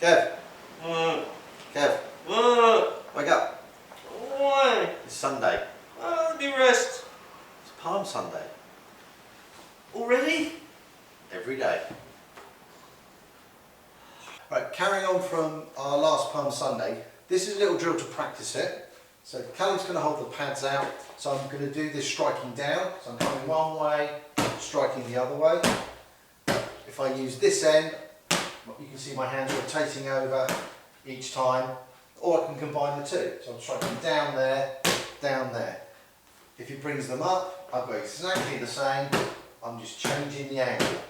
Kev. Uh, Kev. uh, Wake up. why? It's Sunday. Let me rest. It's Palm Sunday. Already? Every day. Right, carrying on from our last Palm Sunday, this is a little drill to practice it. So Callum's going to hold the pads out, so I'm going to do this striking down. So I'm coming one way, striking the other way. If I use this end, you can see my hands rotating over each time, or I can combine the two. So I'm striking down there, down there. If he brings them up, I've got exactly the same. I'm just changing the angle,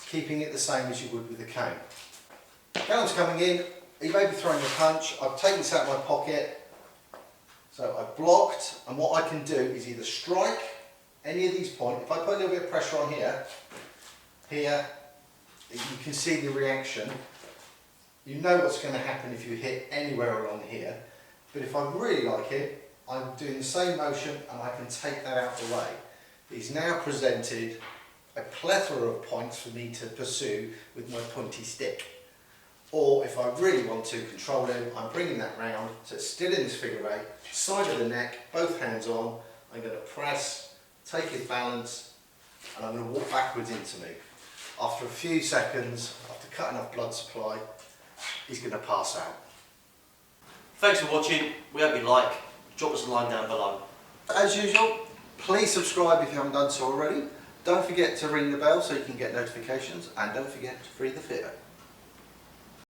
keeping it the same as you would with a cane. Callum's coming in, he may be throwing a punch. I've taken this out of my pocket, so I've blocked, and what I can do is either strike any of these points. If I put a little bit of pressure on here, you can see the reaction. You know what's going to happen if you hit anywhere along here, but if I really like it, I'm doing the same motion and I can take that out of the way. He's now presented a plethora of points for me to pursue with my pointy stick. Or if I really want to control him, I'm bringing that round, so it's still in this figure eight, side of the neck, both hands on. I'm going to press, take his balance, and I'm going to walk backwards into me. After a few seconds, after cutting off blood supply, he's going to pass out. Thanks for watching. We hope you like. Drop us a line down below. As usual, please subscribe if you haven't done so already. Don't forget to ring the bell so you can get notifications, and don't forget to free the fitter.